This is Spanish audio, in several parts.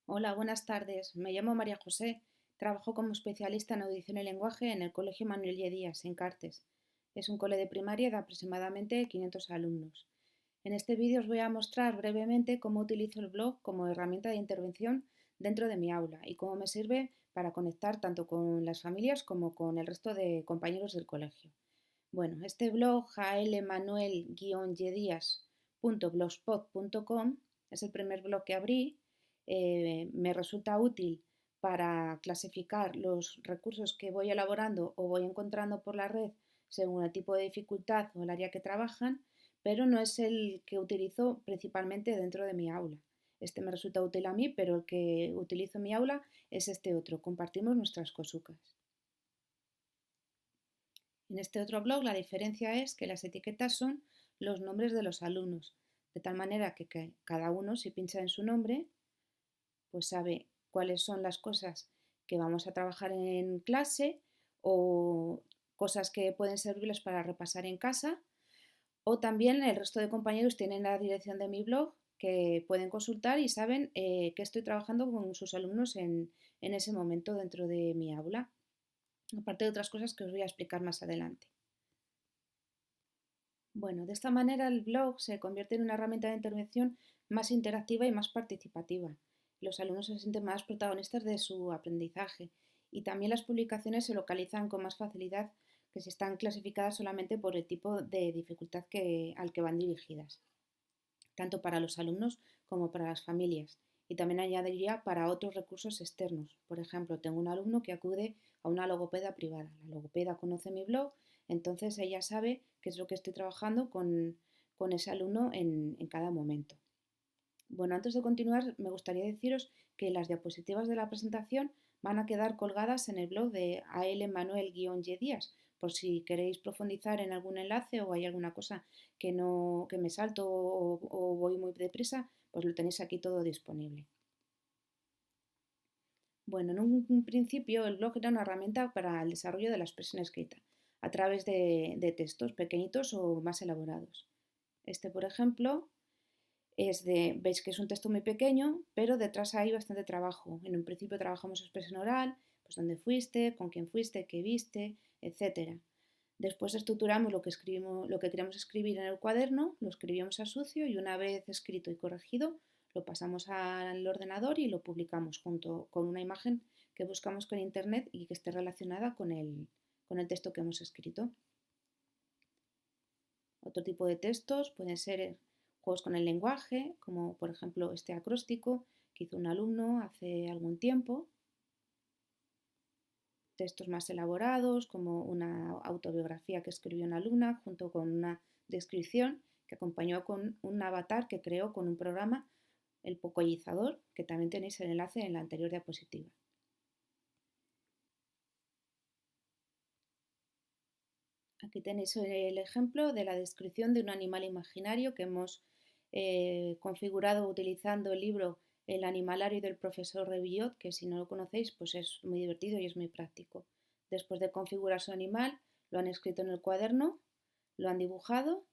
Hola, buenas tardes. Me llamo María José. Trabajo como especialista en audición y lenguaje en el Colegio Manuel J. Díaz, en Cartes. Es un cole de primaria de aproximadamente 500 alumnos. En este vídeo os voy a mostrar brevemente cómo utilizo el blog como herramienta de intervención dentro de mi aula y cómo me sirve para conectar tanto con las familias como con el resto de compañeros del colegio. Bueno, este blog almanuel-dias.blogspot.com es el primer blog que abrí. Me resulta útil para clasificar los recursos que voy elaborando o voy encontrando por la red según el tipo de dificultad o el área que trabajan, pero no es el que utilizo principalmente dentro de mi aula. Este me resulta útil a mí, pero el que utilizo en mi aula es este otro. Compartimos nuestras cosucas. En este otro blog la diferencia es que las etiquetas son los nombres de los alumnos, de tal manera que cada uno, si pincha en su nombre, pues sabe cuáles son las cosas que vamos a trabajar en clase o cosas que pueden servirles para repasar en casa, o también el resto de compañeros tienen la dirección de mi blog que pueden consultar y saben que estoy trabajando con sus alumnos en ese momento dentro de mi aula, aparte de otras cosas que os voy a explicar más adelante. Bueno, de esta manera el blog se convierte en una herramienta de intervención más interactiva y más participativa. Los alumnos se sienten más protagonistas de su aprendizaje y también las publicaciones se localizan con más facilidad que si están clasificadas solamente por el tipo de dificultad al que van dirigidas, tanto para los alumnos como para las familias. Y también añadiría para otros recursos externos. Por ejemplo, tengo un alumno que acude a una logopeda privada. La logopeda conoce mi blog, entonces ella sabe qué es lo que estoy trabajando con ese alumno en cada momento. Bueno, antes de continuar, me gustaría deciros que las diapositivas de la presentación van a quedar colgadas en el blog de almanuel-y díaz, por si queréis profundizar en algún enlace o hay alguna cosa que, no, que me salto o voy muy deprisa, pues lo tenéis aquí todo disponible. Bueno, en un principio el blog era una herramienta para el desarrollo de la expresión escrita, a través de textos pequeñitos o más elaborados. Este, por ejemplo, veis que es un texto muy pequeño, pero detrás hay bastante trabajo. En un principio trabajamos expresión oral, pues dónde fuiste, con quién fuiste, qué viste, etcétera. Después estructuramos lo que escribimos, lo que queremos escribir en el cuaderno, lo escribimos a sucio y una vez escrito y corregido, lo pasamos al ordenador y lo publicamos junto con una imagen que buscamos con internet y que esté relacionada con el texto que hemos escrito. Otro tipo de textos pueden ser juegos con el lenguaje, como por ejemplo este acróstico que hizo un alumno hace algún tiempo. Textos más elaborados, como una autobiografía que escribió una alumna junto con una descripción que acompañó con un avatar que creó con un programa, el Pocoyizador, que también tenéis el enlace en la anterior diapositiva. Aquí tenéis el ejemplo de la descripción de un animal imaginario que hemos configurado utilizando el libro El animalario del profesor Revillot, que si no lo conocéis pues es muy divertido y es muy práctico. Después de configurar su animal, lo han escrito en el cuaderno, lo han dibujado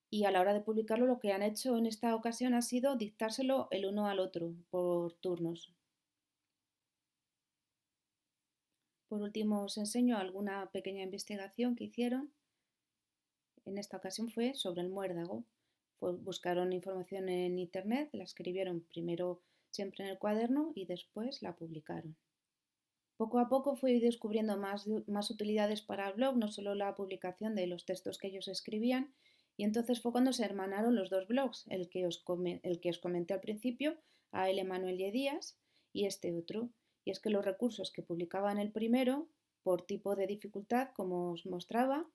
y a la hora de publicarlo lo que han hecho en esta ocasión ha sido dictárselo el uno al otro por turnos. Por último os enseño alguna pequeña investigación que hicieron. En esta ocasión fue sobre el muérdago. Buscaron información en internet, la escribieron primero siempre en el cuaderno y después la publicaron. Poco a poco fui descubriendo más utilidades para el blog, no solo la publicación de los textos que ellos escribían, y entonces fue cuando se hermanaron los dos blogs, el que os comenté al principio, a L. Manuel y Díaz, y este otro. Y es que los recursos que publicaba en el primero, por tipo de dificultad, como os mostraba,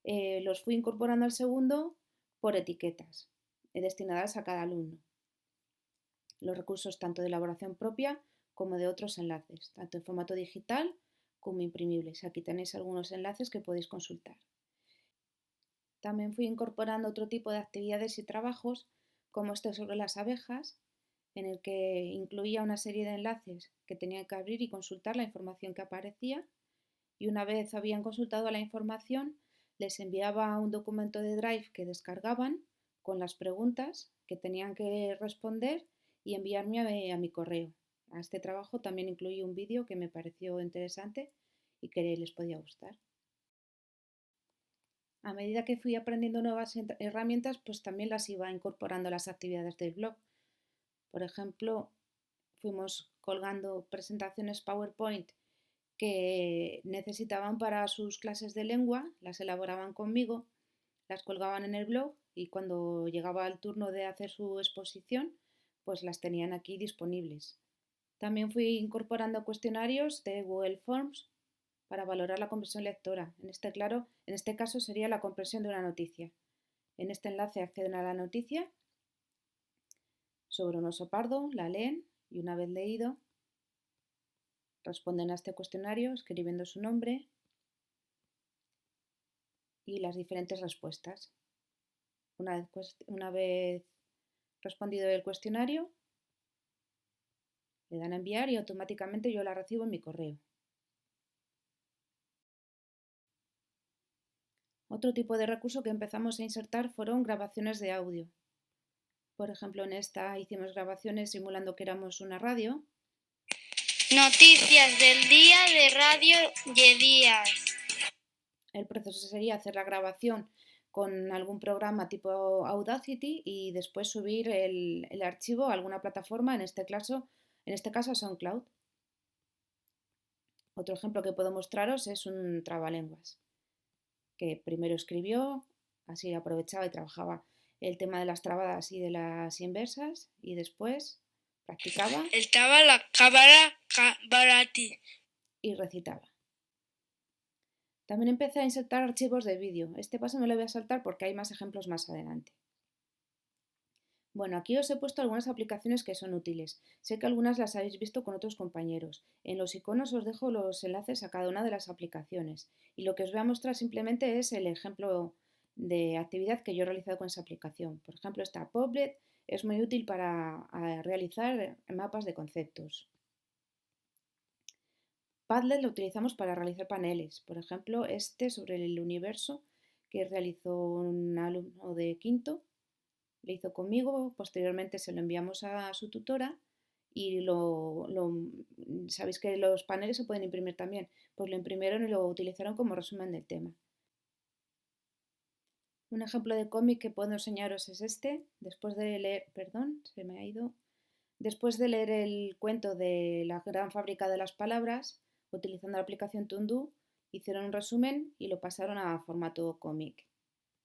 los fui incorporando al segundo por etiquetas destinadas a cada alumno. Los recursos tanto de elaboración propia como de otros enlaces, tanto en formato digital como imprimibles. Aquí tenéis algunos enlaces que podéis consultar. También fui incorporando otro tipo de actividades y trabajos, como este sobre las abejas, en el que incluía una serie de enlaces que tenían que abrir y consultar la información que aparecía, y una vez habían consultado la información, les enviaba un documento de Drive que descargaban con las preguntas que tenían que responder y enviarme a mi correo. a este trabajo también incluí un vídeo que me pareció interesante y que les podía gustar. A medida que fui aprendiendo nuevas herramientas, pues también las iba incorporando a las actividades del blog. Por ejemplo, fuimos colgando presentaciones PowerPoint que necesitaban para sus clases de lengua, las elaboraban conmigo, las colgaban en el blog y cuando llegaba el turno de hacer su exposición, pues las tenían aquí disponibles. También fui incorporando cuestionarios de Google Forms para valorar la comprensión lectora. En este caso sería la comprensión de una noticia. En este enlace acceden a la noticia sobre un oso pardo, la leen y una vez leído responden a este cuestionario escribiendo su nombre y las diferentes respuestas. Una vez respondido el cuestionario, le dan a enviar y automáticamente yo la recibo en mi correo. Otro tipo de recurso que empezamos a insertar fueron grabaciones de audio. Por ejemplo, en esta hicimos grabaciones simulando que éramos una radio. Noticias del día de Radio Yedías. El proceso sería hacer la grabación con algún programa tipo Audacity y después subir el archivo a alguna plataforma, en este caso a SoundCloud. Otro ejemplo que puedo mostraros es un trabalenguas, que primero escribió, así aprovechaba y trabajaba el tema de las trabadas y de las inversas y después practicaba El la cámara barati y recitaba. También empecé a insertar archivos de vídeo. Este paso me lo voy a saltar porque hay más ejemplos más adelante. Bueno, aquí os he puesto algunas aplicaciones que son útiles. Sé que algunas las habéis visto con otros compañeros. En los iconos os dejo los enlaces a cada una de las aplicaciones. Y lo que os voy a mostrar simplemente es el ejemplo de actividad que yo he realizado con esa aplicación. Por ejemplo, esta Padlet es muy útil para realizar mapas de conceptos. Padlet lo utilizamos para realizar paneles. Por ejemplo, este sobre el universo que realizó un alumno de quinto. Lo hizo conmigo, posteriormente se lo enviamos a su tutora y sabéis que los paneles se pueden imprimir también, pues lo imprimieron y lo utilizaron como resumen del tema. Un ejemplo de cómic que puedo enseñaros es este, después de leer, después de leer el cuento de la gran fábrica de las palabras, utilizando la aplicación Tundu, hicieron un resumen y lo pasaron a formato cómic.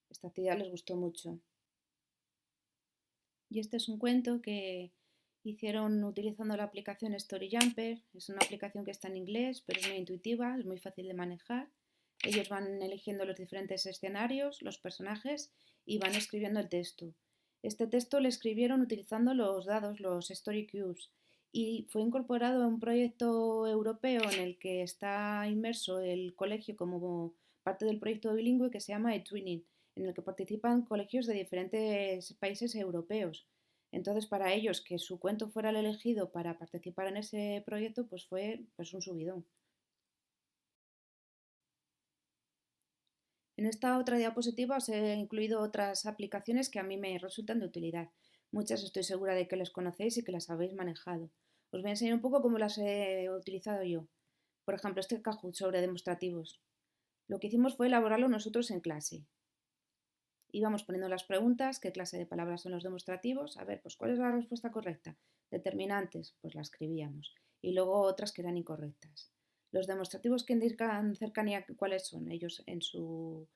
Esta actividad les gustó mucho. Y este es un cuento que hicieron utilizando la aplicación Story Jumper. Es una aplicación que está en inglés, pero es muy intuitiva, es muy fácil de manejar. Ellos van eligiendo los diferentes escenarios, los personajes y van escribiendo el texto. Este texto lo escribieron utilizando los dados, los Story Cubes, y fue incorporado a un proyecto europeo en el que está inmerso el colegio como parte del proyecto bilingüe que se llama eTwinning, en el que participan colegios de diferentes países europeos. Entonces, para ellos, que su cuento fuera el elegido para participar en ese proyecto, pues fue un subidón. En esta otra diapositiva os he incluido otras aplicaciones que a mí me resultan de utilidad. Muchas estoy segura de que las conocéis y que las habéis manejado. Os voy a enseñar un poco cómo las he utilizado yo. Por ejemplo, este Kahoot sobre demostrativos. Lo que hicimos fue elaborarlo nosotros en clase. Íbamos poniendo las preguntas, qué clase de palabras son los demostrativos, a ver, pues cuál es la respuesta correcta. Determinantes, pues la escribíamos. Y luego otras que eran incorrectas. Los demostrativos que indican cercanía, ¿cuáles son? Ellos en sus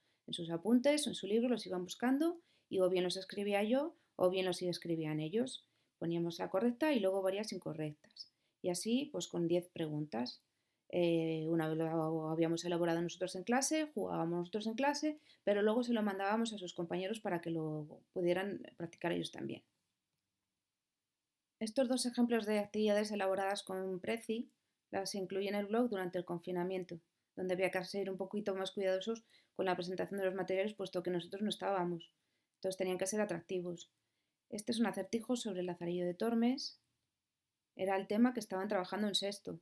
apuntes o en su libro los iban buscando y o bien los escribía yo o bien los escribían ellos. Poníamos la correcta y luego varias incorrectas. Y así, pues con 10 preguntas. Una vez lo habíamos elaborado nosotros en clase, jugábamos nosotros en clase, pero luego se lo mandábamos a sus compañeros para que lo pudieran practicar ellos también. Estos dos ejemplos de actividades elaboradas con Prezi las incluí en el blog durante el confinamiento, donde había que ser un poquito más cuidadosos con la presentación de los materiales, puesto que nosotros no estábamos. Entonces tenían que ser atractivos. Este es un acertijo sobre el Lazarillo de Tormes. Era el tema que estaban trabajando en sexto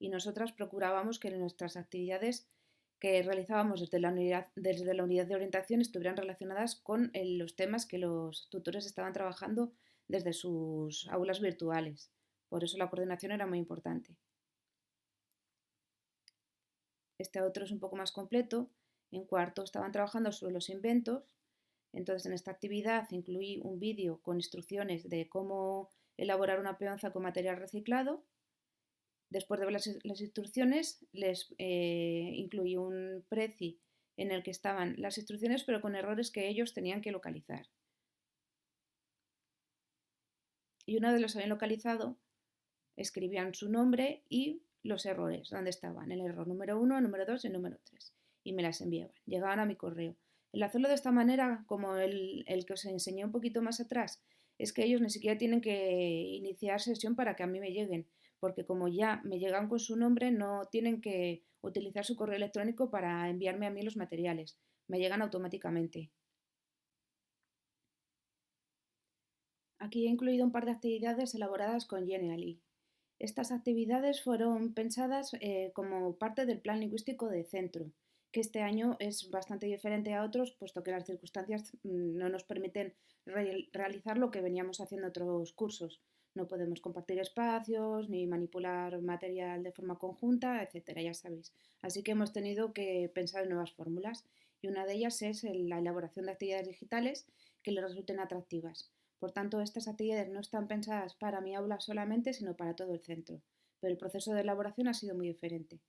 y nosotras procurábamos que nuestras actividades que realizábamos desde la unidad de orientación estuvieran relacionadas con los temas que los tutores estaban trabajando desde sus aulas virtuales. Por eso la coordinación era muy importante. Este otro es un poco más completo. En cuarto estaban trabajando sobre los inventos. Entonces, en esta actividad incluí un vídeo con instrucciones de cómo elaborar una peonza con material reciclado. Después de ver las instrucciones, les incluí un prezi en el que estaban las instrucciones, pero con errores que ellos tenían que localizar. Y una vez los habían localizado, escribían su nombre y los errores, dónde estaban, el error número 1, el número 2 y el número 3. Y me las enviaban, llegaban a mi correo. El hacerlo de esta manera, como el que os enseñé un poquito más atrás, es que ellos ni siquiera tienen que iniciar sesión para que a mí me lleguen, porque como ya me llegan con su nombre, no tienen que utilizar su correo electrónico para enviarme a mí los materiales, me llegan automáticamente. Aquí he incluido un par de actividades elaboradas con Genially. Estas actividades fueron pensadas como parte del plan lingüístico de centro, que este año es bastante diferente a otros, puesto que las circunstancias no nos permiten realizar lo que veníamos haciendo en otros cursos. No podemos compartir espacios, ni manipular material de forma conjunta, etcétera, ya sabéis. Así que hemos tenido que pensar en nuevas fórmulas y una de ellas es la elaboración de actividades digitales que les resulten atractivas. Por tanto, estas actividades no están pensadas para mi aula solamente, sino para todo el centro. Pero el proceso de elaboración ha sido muy diferente.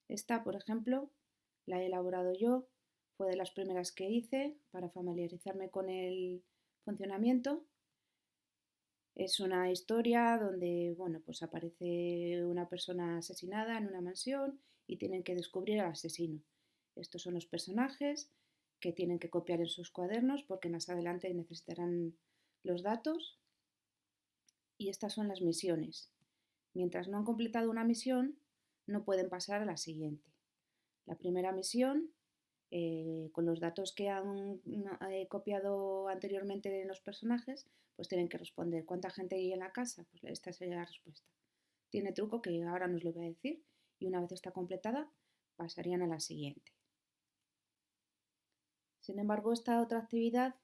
Esta, por ejemplo, la he elaborado yo, fue de las primeras que hice para familiarizarme con el funcionamiento. Es una historia donde, bueno, pues aparece una persona asesinada en una mansión y tienen que descubrir al asesino. Estos son los personajes que tienen que copiar en sus cuadernos porque más adelante necesitarán los datos y estas son las misiones. Mientras no han completado una misión, no pueden pasar a la siguiente. La primera misión, con los datos que han copiado anteriormente de los personajes, pues tienen que responder cuánta gente hay en la casa. Pues esta sería la respuesta. Tiene truco que ahora nos lo voy a decir y una vez está completada pasarían a la siguiente. Sin embargo, esta otra actividad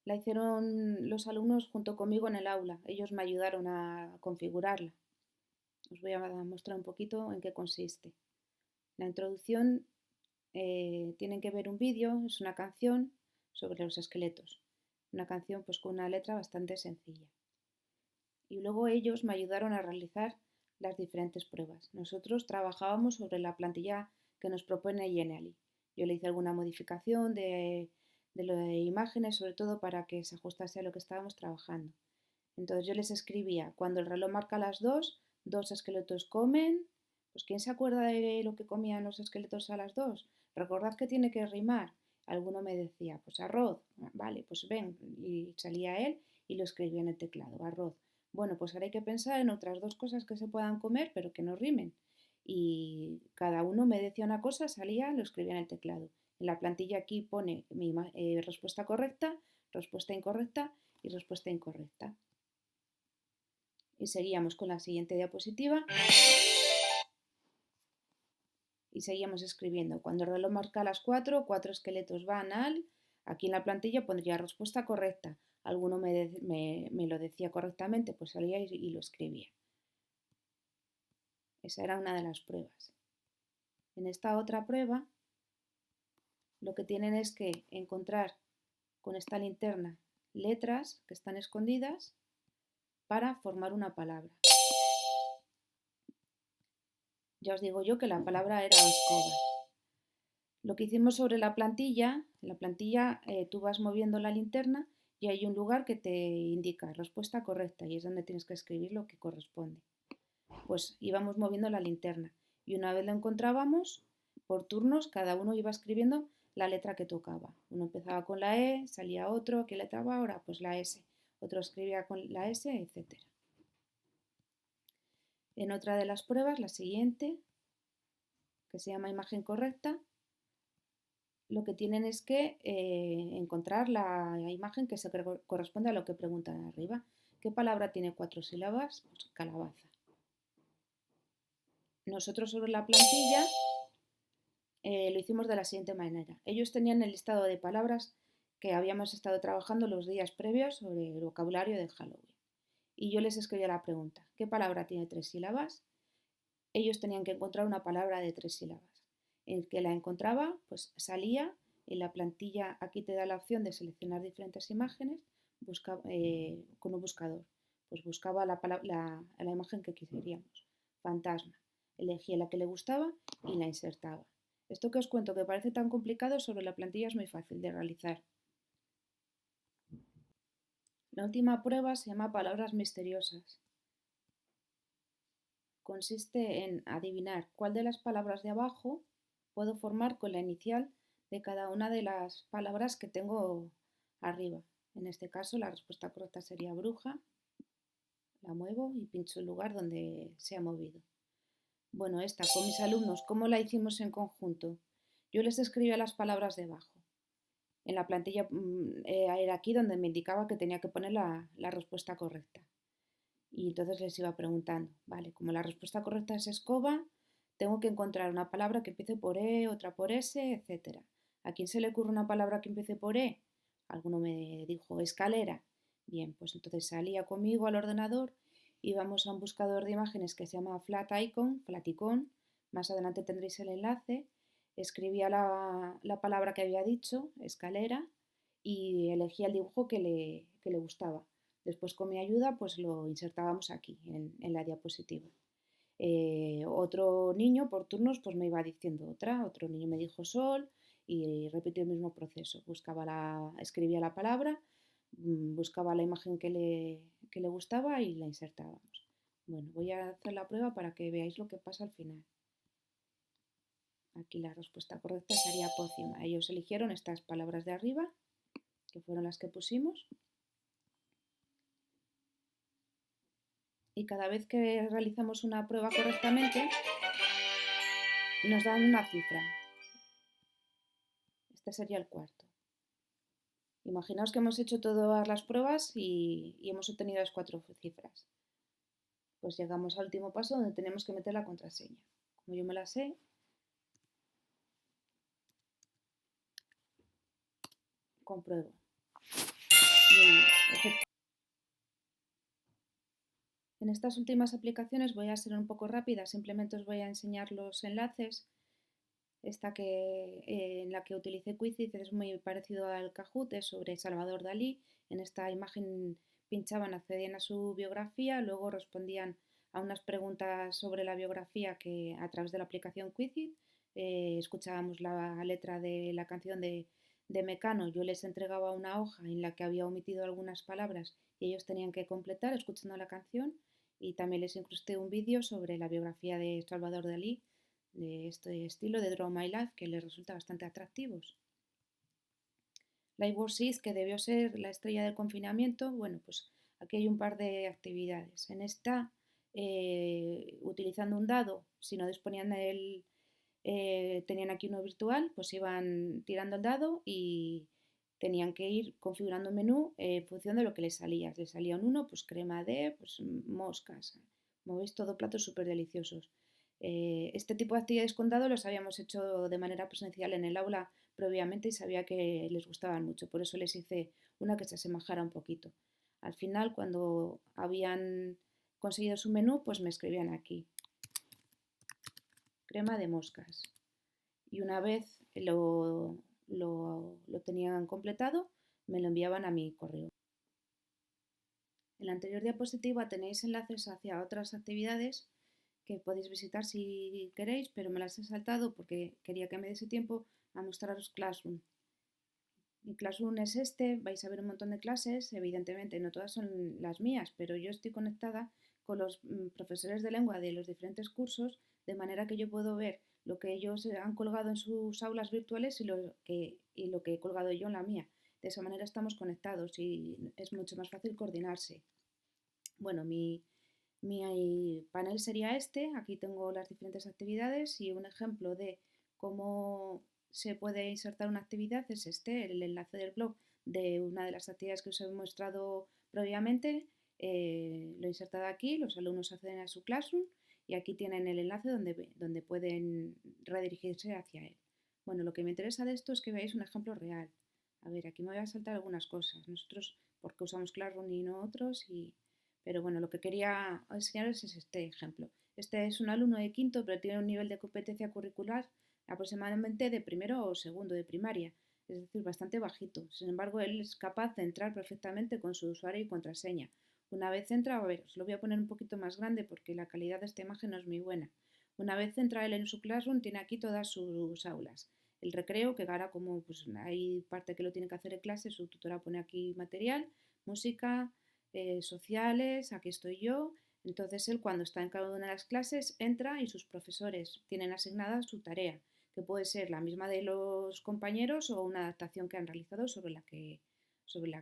la hicieron los alumnos junto conmigo en el aula. Ellos me ayudaron a configurarla. Os voy a mostrar un poquito en qué consiste. La introducción tienen que ver un vídeo, es una canción sobre los esqueletos. Una canción pues con una letra bastante sencilla. Y luego ellos me ayudaron a realizar las diferentes pruebas. Nosotros trabajábamos sobre la plantilla que nos propone Genially. Yo le hice alguna modificación de lo de imágenes, sobre todo para que se ajustase a lo que estábamos trabajando. Entonces yo les escribía, cuando el reloj marca las 2, 2 esqueletos comen. Pues ¿quién se acuerda de lo que comían los esqueletos a las 2? Recordad que tiene que rimar. Alguno me decía, pues arroz. Vale, pues ven. Y salía él y lo escribía en el teclado, arroz. Bueno, pues ahora hay que pensar en otras dos cosas que se puedan comer, pero que no rimen. Y cada uno me decía una cosa, salía, lo escribía en el teclado. En la plantilla aquí pone mi respuesta correcta, respuesta incorrecta y respuesta incorrecta. Y seguíamos con la siguiente diapositiva y seguíamos escribiendo. Cuando el reloj marca las 4, 4 esqueletos van al... Aquí en la plantilla pondría respuesta correcta. Alguno me lo decía correctamente, pues salía y lo escribía. Esa era una de las pruebas. En esta otra prueba, lo que tienen es que encontrar con esta linterna letras que están escondidas para formar una palabra. Ya os digo yo que la palabra era escoba. Lo que hicimos sobre la plantilla, tú vas moviendo la linterna y hay un lugar que te indica respuesta correcta y es donde tienes que escribir lo que corresponde. Pues íbamos moviendo la linterna y una vez lo encontrábamos, por turnos cada uno iba escribiendo la letra que tocaba. Uno empezaba con la E, salía otro, ¿qué letra va ahora? Pues la S. Otro escribía con la S, etc. En otra de las pruebas, la siguiente, que se llama imagen correcta, lo que tienen es que encontrar la imagen que se corresponde a lo que preguntan arriba. ¿Qué palabra tiene 4 sílabas? Pues calabaza. Nosotros sobre la plantilla lo hicimos de la siguiente manera. Ellos tenían el listado de palabras que habíamos estado trabajando los días previos sobre el vocabulario de Halloween. y yo les escribía la pregunta, ¿qué palabra tiene 3 sílabas? Ellos tenían que encontrar una palabra de 3 sílabas. El que la encontraba, pues salía en la plantilla, aquí te da la opción de seleccionar diferentes imágenes con un buscador. Pues buscaba la imagen que quisiéramos. Fantasma. Elegía la que le gustaba y la insertaba. Esto que os cuento que parece tan complicado sobre la plantilla es muy fácil de realizar. La última prueba se llama palabras misteriosas. Consiste en adivinar cuál de las palabras de abajo puedo formar con la inicial de cada una de las palabras que tengo arriba. En este caso la respuesta correcta sería bruja. La muevo y pincho el lugar donde se ha movido. Bueno, esta con mis alumnos, ¿cómo la hicimos en conjunto? Yo les escribía las palabras de abajo. En la plantilla era aquí donde me indicaba que tenía que poner la respuesta correcta. Y entonces les iba preguntando, vale, como la respuesta correcta es escoba, tengo que encontrar una palabra que empiece por E, otra por S, etc. ¿A quién se le ocurre una palabra que empiece por E? Alguno me dijo escalera. Bien, pues entonces salía conmigo al ordenador, íbamos a un buscador de imágenes que se llama Flaticon, más adelante tendréis el enlace, escribía la palabra que había dicho, escalera, y elegía el dibujo que le gustaba. Después con mi ayuda pues lo insertábamos aquí en la diapositiva. Otro niño por turnos pues me iba diciendo otro niño me dijo sol y repitió el mismo proceso. Escribía la palabra, buscaba la imagen que le gustaba y la insertábamos. Bueno, voy a hacer la prueba para que veáis lo que pasa al final. Aquí la respuesta correcta sería pócima. Ellos eligieron estas palabras de arriba, que fueron las que pusimos. Y cada vez que realizamos una prueba correctamente, nos dan una cifra. Este sería el cuarto. Imaginaos que hemos hecho todas las pruebas y hemos obtenido las 4 cifras. Pues llegamos al último paso donde tenemos que meter la contraseña. Como yo me la sé, compruebo. En estas últimas aplicaciones voy a ser un poco rápida, simplemente os voy a enseñar los enlaces. Esta en la que utilicé Quizlet es muy parecido al Kahoot, es sobre Salvador Dalí. En esta imagen pinchaban, accedían a su biografía, luego respondían a unas preguntas sobre la biografía que a través de la aplicación Quizlet escuchábamos la letra de la canción de Mecano. Yo les entregaba una hoja en la que había omitido algunas palabras y ellos tenían que completar escuchando la canción, y también les incrusté un vídeo sobre la biografía de Salvador Dalí, de este estilo de Draw My Life, que les resulta bastante atractivos. LifeWorks, que debió ser la estrella del confinamiento, bueno, pues aquí hay un par de actividades. En esta, utilizando un dado, si no disponían tenían aquí uno virtual, pues iban tirando el dado y tenían que ir configurando un menú en función de lo que les salía. Les salía un 1, pues crema de, pues moscas. Como veis, todo platos súper deliciosos. Este tipo de actividades con dado los habíamos hecho de manera presencial en el aula previamente y sabía que les gustaban mucho, por eso les hice una que se asemejara un poquito. Al final, cuando habían conseguido su menú, pues me escribían aquí, crema de moscas. Y una vez lo tenían completado, me lo enviaban a mi correo. En la anterior diapositiva tenéis enlaces hacia otras actividades que podéis visitar si queréis, pero me las he saltado porque quería que me diese tiempo a mostraros Classroom. Mi Classroom es este, vais a ver un montón de clases, evidentemente no todas son las mías, pero yo estoy conectada con los profesores de lengua de los diferentes cursos, de manera que yo puedo ver lo que ellos han colgado en sus aulas virtuales y lo que he colgado yo en la mía. De esa manera estamos conectados y es mucho más fácil coordinarse. Bueno, mi panel sería este. Aquí tengo las diferentes actividades y un ejemplo de cómo se puede insertar una actividad es este, el enlace del blog de una de las actividades que os he mostrado previamente. Lo he insertado aquí, los alumnos acceden a su Classroom y aquí tienen el enlace donde pueden redirigirse hacia él. Bueno, lo que me interesa de esto es que veáis un ejemplo real. A ver, aquí me voy a saltar algunas cosas. Nosotros, ¿por qué usamos Classroom y no otros? Y Pero bueno, lo que quería enseñaros es este ejemplo. Este es un alumno de quinto, pero tiene un nivel de competencia curricular aproximadamente de primero o segundo de primaria, es decir, bastante bajito. Sin embargo, él es capaz de entrar perfectamente con su usuario y contraseña. Una vez entra, a ver, os lo voy a poner un poquito más grande porque la calidad de esta imagen no es muy buena. Una vez entra él en su Classroom, tiene aquí todas sus aulas. El recreo, que ahora como pues, hay parte que lo tiene que hacer en clase, su tutora pone aquí material, música, sociales, aquí estoy yo. Entonces él cuando está en cada una de las clases entra y sus profesores tienen asignada su tarea, que puede ser la misma de los compañeros o una adaptación que han realizado sobre la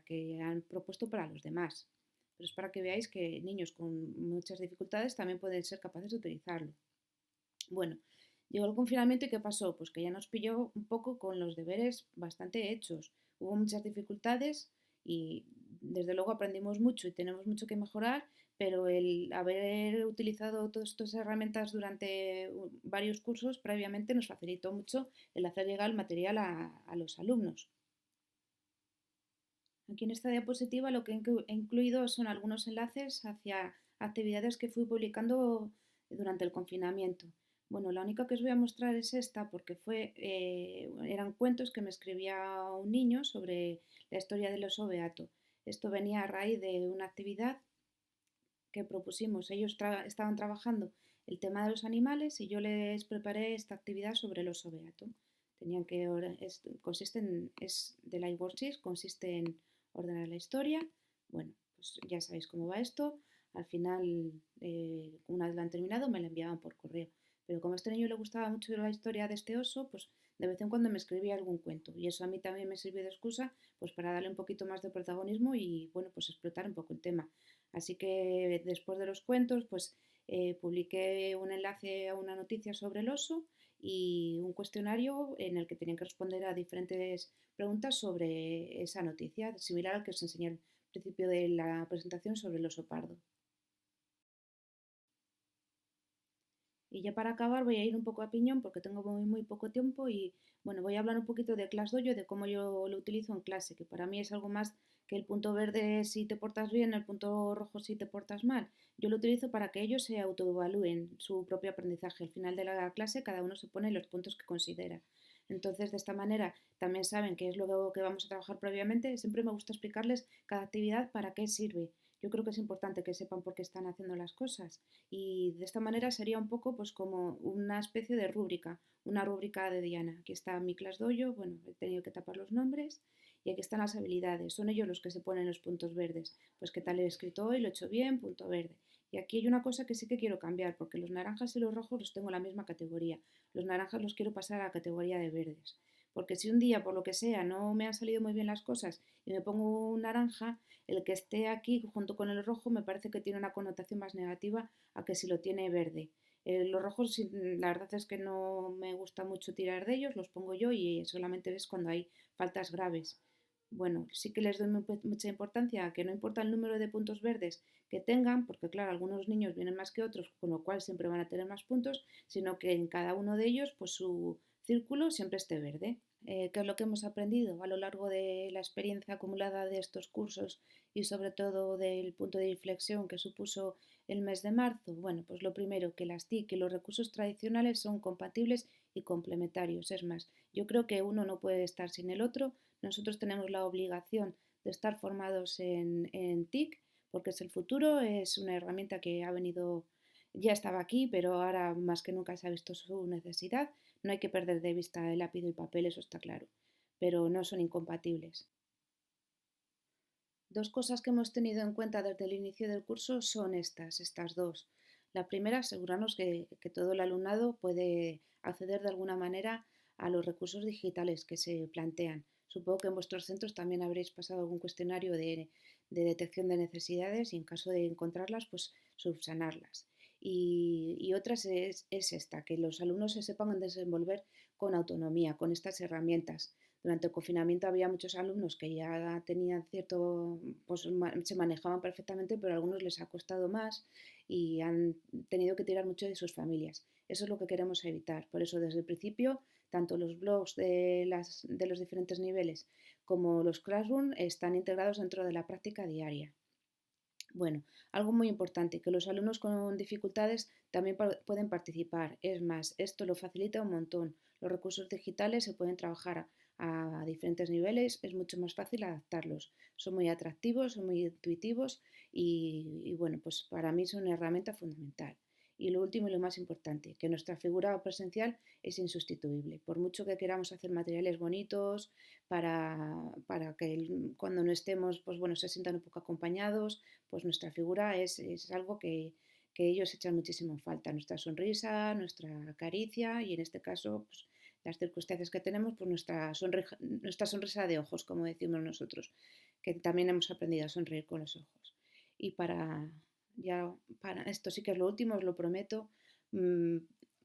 que han propuesto para los demás. Pero es para que veáis que niños con muchas dificultades también pueden ser capaces de utilizarlo. Bueno, llegó el confinamiento y ¿qué pasó? Pues que ya nos pilló un poco con los deberes bastante hechos. Hubo muchas dificultades y desde luego aprendimos mucho y tenemos mucho que mejorar, pero el haber utilizado todas estas herramientas durante varios cursos previamente nos facilitó mucho el hacer llegar el material a los alumnos. Aquí en esta diapositiva lo que he incluido son algunos enlaces hacia actividades que fui publicando durante el confinamiento. Bueno, la única que os voy a mostrar es esta porque eran cuentos que me escribía un niño sobre la historia del oso beato. Esto venía a raíz de una actividad que propusimos. Ellos estaban trabajando el tema de los animales y yo les preparé esta actividad sobre el oso beato. Tenían que, es de la iWorksheet, consiste en ordenar la historia. Bueno, pues ya sabéis cómo va esto. Al final, una vez lo han terminado, me la enviaban por correo. Pero como a este niño le gustaba mucho la historia de este oso, pues de vez en cuando me escribía algún cuento. Y eso a mí también me sirvió de excusa pues para darle un poquito más de protagonismo y bueno, pues explotar un poco el tema. Así que después de los cuentos, pues publiqué un enlace a una noticia sobre el oso y un cuestionario en el que tenían que responder a diferentes preguntas sobre esa noticia, similar al que os enseñé al principio de la presentación sobre el oso pardo. Y ya para acabar voy a ir un poco a piñón porque tengo muy poco tiempo y bueno, voy a hablar un poquito de ClassDojo, de cómo yo lo utilizo en clase, que para mí es algo más que el punto verde si te portas bien, el punto rojo si te portas mal. Yo lo utilizo para que ellos se autoevalúen su propio aprendizaje. Al final de la clase cada uno se pone los puntos que considera. Entonces, de esta manera también saben qué es lo que vamos a trabajar previamente. Siempre me gusta explicarles cada actividad para qué sirve. Yo creo que es importante que sepan por qué están haciendo las cosas y de esta manera sería un poco pues como una especie de rúbrica, una rúbrica de Diana. Aquí está mi ClassDojo, bueno, he tenido que tapar los nombres y aquí están las habilidades, son ellos los que se ponen los puntos verdes. Pues qué tal he escrito hoy, lo he hecho bien, punto verde. Y aquí hay una cosa que sí que quiero cambiar, porque los naranjas y los rojos los tengo en la misma categoría. Los naranjas los quiero pasar a la categoría de verdes. Porque si un día, por lo que sea, no me han salido muy bien las cosas y me pongo un naranja, el que esté aquí junto con el rojo me parece que tiene una connotación más negativa a que si lo tiene verde. Los rojos, la verdad es que no me gusta mucho tirar de ellos, los pongo yo y solamente es cuando hay faltas graves. Bueno, sí que les doy mucha importancia a que no importa el número de puntos verdes que tengan, porque claro, algunos niños vienen más que otros, con lo cual siempre van a tener más puntos, sino que en cada uno de ellos, pues su círculo siempre esté verde. ¿Qué es lo que hemos aprendido a lo largo de la experiencia acumulada de estos cursos y sobre todo del punto de inflexión que supuso el mes de marzo? Bueno, pues lo primero, que las TIC y los recursos tradicionales son compatibles y complementarios. Es más, yo creo que uno no puede estar sin el otro. Nosotros tenemos la obligación de estar formados en TIC porque es el futuro, es una herramienta que ha venido, ya estaba aquí, pero ahora más que nunca se ha visto su necesidad. No hay que perder de vista el lápiz y el papel, eso está claro, pero no son incompatibles. Dos cosas que hemos tenido en cuenta desde el inicio del curso son estas dos. La primera, asegurarnos que todo el alumnado puede acceder de alguna manera a los recursos digitales que se plantean. Supongo que en vuestros centros también habréis pasado algún cuestionario de detección de necesidades y en caso de encontrarlas, pues subsanarlas. Y otra es esta, que los alumnos se sepan desenvolver con autonomía, con estas herramientas. Durante el confinamiento había muchos alumnos que ya tenían cierto, pues se manejaban perfectamente, pero a algunos les ha costado más y han tenido que tirar mucho de sus familias. Eso es lo que queremos evitar. Por eso desde el principio, tanto los blogs de los diferentes niveles como los Classroom están integrados dentro de la práctica diaria. Bueno, algo muy importante, que los alumnos con dificultades también pueden participar. Es más, esto lo facilita un montón. Los recursos digitales se pueden trabajar a diferentes niveles, es mucho más fácil adaptarlos. Son muy atractivos, son muy intuitivos y bueno, pues para mí son una herramienta fundamental. Y lo último y lo más importante, que nuestra figura presencial es insustituible. Por mucho que queramos hacer materiales bonitos para que cuando no estemos, pues bueno, se sientan un poco acompañados, pues nuestra figura es algo que ellos echan muchísimo en falta, nuestra sonrisa, nuestra caricia y en este caso pues, las circunstancias que tenemos, pues nuestra sonrisa de ojos, como decimos nosotros, que también hemos aprendido a sonreír con los ojos. Y para esto sí que es lo último, os lo prometo, mmm,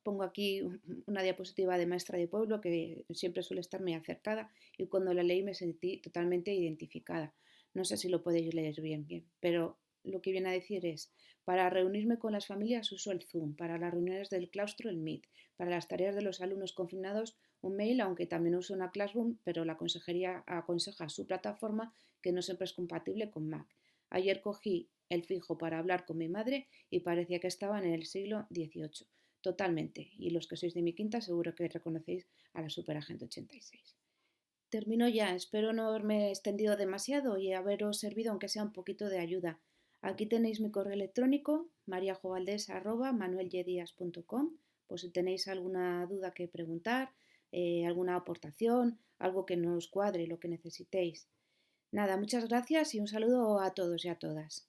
pongo aquí una diapositiva de maestra de pueblo que siempre suele estar muy acertada y cuando la leí me sentí totalmente identificada. No sé si lo podéis leer bien, pero lo que viene a decir es, para reunirme con las familias uso el Zoom, para las reuniones del claustro el Meet, para las tareas de los alumnos confinados un mail, aunque también uso una Classroom, pero la consejería aconseja su plataforma que no siempre es compatible con Mac. Ayer cogí el fijo para hablar con mi madre y parecía que estaba en el siglo XVIII. Totalmente. Y los que sois de mi quinta seguro que reconocéis a la Superagente 86. Termino ya, espero no haberme extendido demasiado y haberos servido aunque sea un poquito de ayuda. Aquí tenéis mi correo electrónico, mariajovaldés@manuelyedias.com, por si tenéis alguna duda que preguntar, alguna aportación, algo que no os cuadre, lo que necesitéis. Nada, muchas gracias y un saludo a todos y a todas.